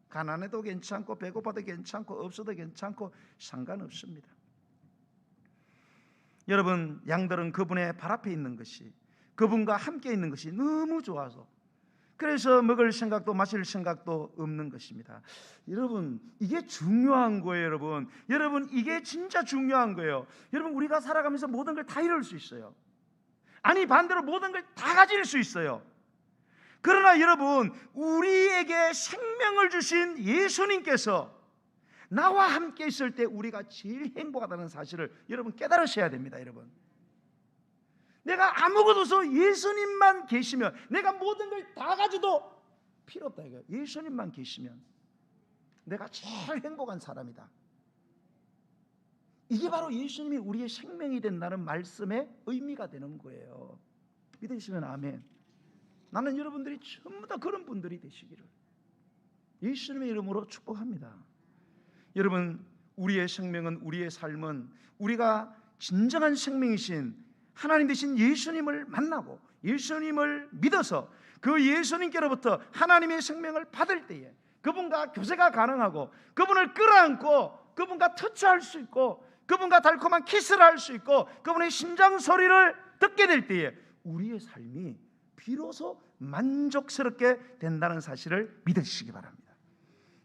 가난해도 괜찮고 배고파도 괜찮고 없어도 괜찮고 상관없습니다. 여러분, 양들은 그분의 발 앞에 있는 것이, 그분과 함께 있는 것이 너무 좋아서 그래서 먹을 생각도 마실 생각도 없는 것입니다. 여러분, 이게 중요한 거예요. 여러분 이게 진짜 중요한 거예요. 여러분, 우리가 살아가면서 모든 걸 다 이룰 수 있어요. 아니 반대로 모든 걸 다 가질 수 있어요. 그러나 여러분, 우리에게 생명을 주신 예수님께서 나와 함께 있을 때 우리가 제일 행복하다는 사실을 여러분 깨달으셔야 됩니다. 여러분, 내가 아무것도 없어 예수님만 계시면, 내가 모든 걸 다 가져도 필요 없다 이거예요. 예수님만 계시면 내가 제일 행복한 사람이다. 이게 바로 예수님이 우리의 생명이 된다는 말씀의 의미가 되는 거예요. 믿으시면 아멘. 나는 여러분들이 전부 다 그런 분들이 되시기를 예수님의 이름으로 축복합니다. 여러분, 우리의 생명은, 우리의 삶은 우리가 진정한 생명이신 하나님 되신 예수님을 만나고 예수님을 믿어서 그 예수님께로부터 하나님의 생명을 받을 때에 그분과 교제가 가능하고 그분을 끌어안고 그분과 터치할 수 있고 그분과 달콤한 키스를 할 수 있고 그분의 심장 소리를 듣게 될 때에 우리의 삶이 비로소 만족스럽게 된다는 사실을 믿으시기 바랍니다.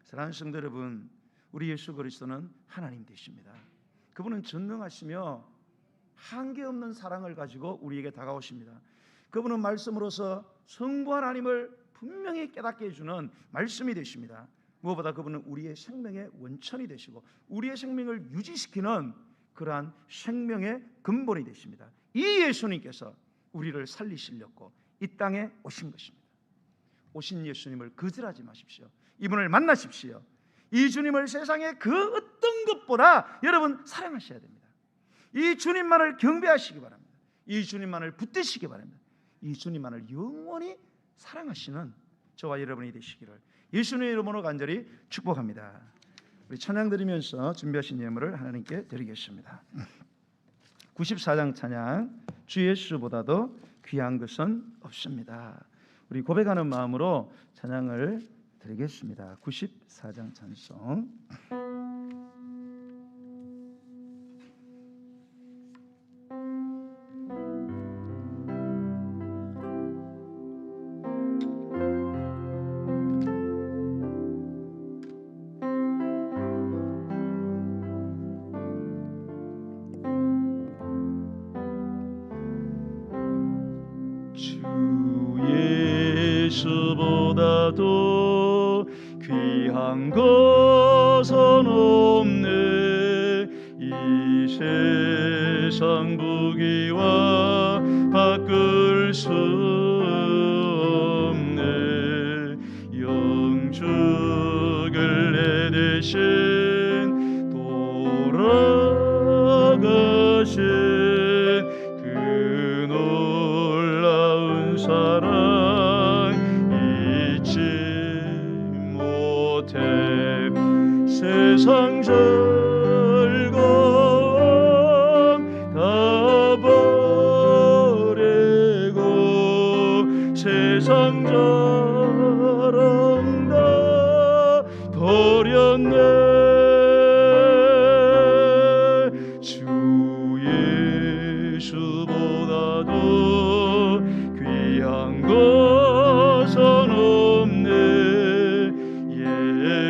사랑하는 성도 여러분, 우리 예수 그리스도는 하나님 되십니다. 그분은 전능하시며 한계없는 사랑을 가지고 우리에게 다가오십니다. 그분은 말씀으로서 성부 하나님을 분명히 깨닫게 해주는 말씀이 되십니다. 무엇보다 그분은 우리의 생명의 원천이 되시고 우리의 생명을 유지시키는 그러한 생명의 근본이 되십니다. 이 예수님께서 우리를 살리시려고 이 땅에 오신 것입니다. 오신 예수님을 거절하지 마십시오. 이분을 만나십시오. 이 주님을 세상의 그 어떤 것보다 여러분 사랑하셔야 됩니다. 이 주님만을 경배하시기 바랍니다. 이 주님만을 붙드시기 바랍니다. 이 주님만을 영원히 사랑하시는 저와 여러분이 되시기를 예수님의 이름으로 간절히 축복합니다. 우리 찬양 드리면서 준비하신 예물을 하나님께 드리겠습니다. 94장 찬양, 주 예수보다도 귀한 것은 없습니다. 우리 고백하는 마음으로 찬양을 드리겠습니다. 94장 찬송. 예수보다도 귀한 것은 없네. 이 세상 부귀와 바꿀 수 없네. 영죽을 내 대신 돌아가신 그 놀라운 사랑 세상 즐거움 다 버리고 세상 자랑 다 버렸네. 주 예수보다도 귀한 것은 없네.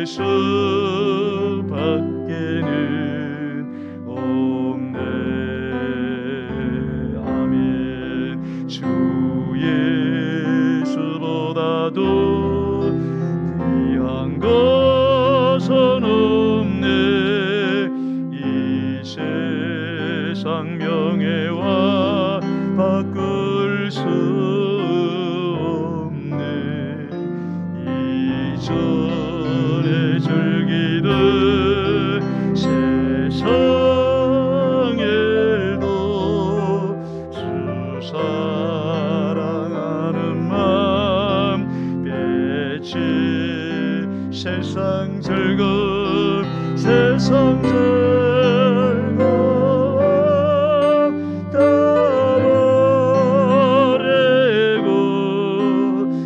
예수 귀한 것은 없네. 이 세상 명예와 바꿀 수 없네. 이전에 즐기던 세상에도 주 사랑하는 마음 세상 즐거움 세상 즐거움 다 버리고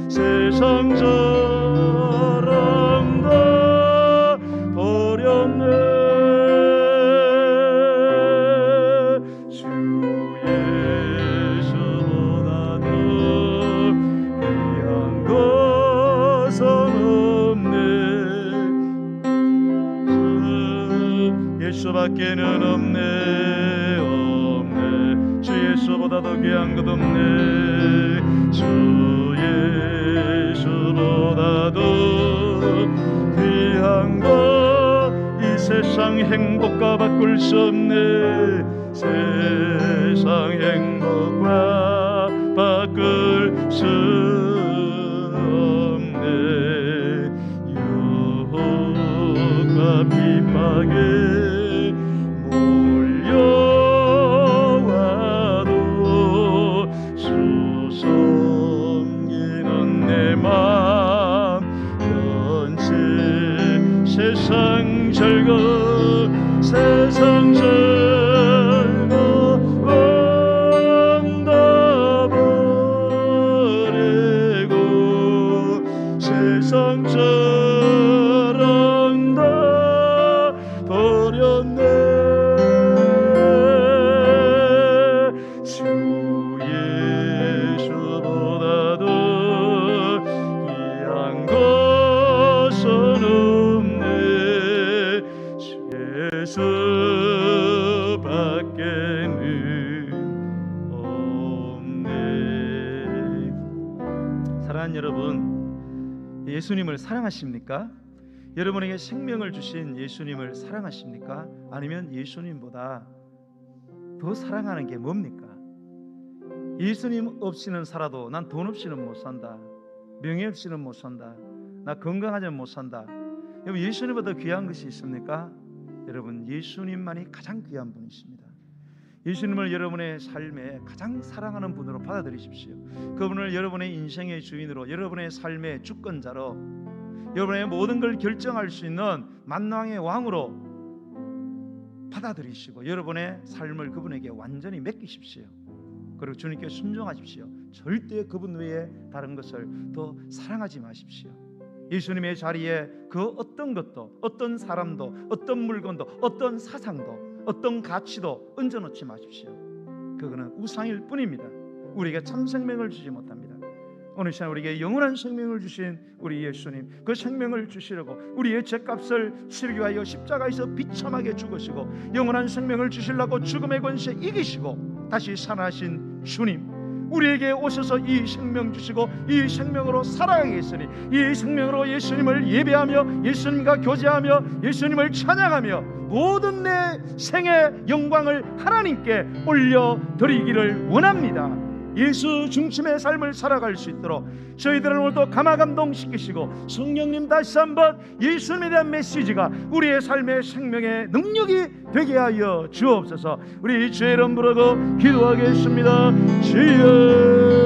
세상 자랑 다 버렸네. 주 예수보다도 귀한 것은 예수밖에는 없네. 주 예수보다도 귀한 것 없네. 주 행복과 바꿀 수 없네. 세상 행복과 바꿀 수 없네. 유혹과 핍박에 몰려와도 수성이는 내 맘. 현재 세상 즐거워 세상 즐거움 다 버리고 세상 자랑 다 버렸네. 주 예수보다도 귀한 것은 없네. 예수밖에는 없네. 사랑하는 여러분, 예수님을 사랑하십니까? 여러분에게 생명을 주신 예수님을 사랑하십니까? 아니면 예수님보다 더 사랑하는 게 뭡니까? 예수님 없이는 살아도 난 돈 없이는 못 산다, 명예 없이는 못 산다, 나 건강하지는 못 산다. 여러분, 예수님보다 귀한 것이 있습니까? 여러분, 예수님만이 가장 귀한 분이십니다. 예수님을 여러분의 삶에 가장 사랑하는 분으로 받아들이십시오. 그분을 여러분의 인생의 주인으로, 여러분의 삶의 주권자로, 여러분의 모든 걸 결정할 수 있는 만왕의 왕으로 받아들이시고 여러분의 삶을 그분에게 완전히 맡기십시오. 그리고 주님께 순종하십시오. 절대 그분 외에 다른 것을 더 사랑하지 마십시오. 예수님의 자리에 그 어떤 것도, 어떤 사람도, 어떤 물건도, 어떤 사상도, 어떤 가치도 얹어놓지 마십시오. 그거는 우상일 뿐입니다. 우리에게 참 생명을 주지 못합니다. 오늘 시간 우리에게 영원한 생명을 주신 우리 예수님, 그 생명을 주시려고 우리의 죄값을 치르기 위하여 십자가에서 비참하게 죽으시고 영원한 생명을 주시려고 죽음의 권세 이기시고 다시 살아나신 주님, 우리에게 오셔서 이 생명 주시고 이 생명으로 살아가게 했으니 이 생명으로 예수님을 예배하며 예수님과 교제하며 예수님을 찬양하며 모든 내 생의 영광을 하나님께 올려드리기를 원합니다. 예수 중심의 삶을 살아갈 수 있도록 저희들을 오늘도 감화감동시키시고 성령님 다시 한번 예수님에 대한 메시지가 우리의 삶의 생명의 능력이 되게 하여 주옵소서. 우리 주의 이름 부르고 기도하겠습니다. 주여.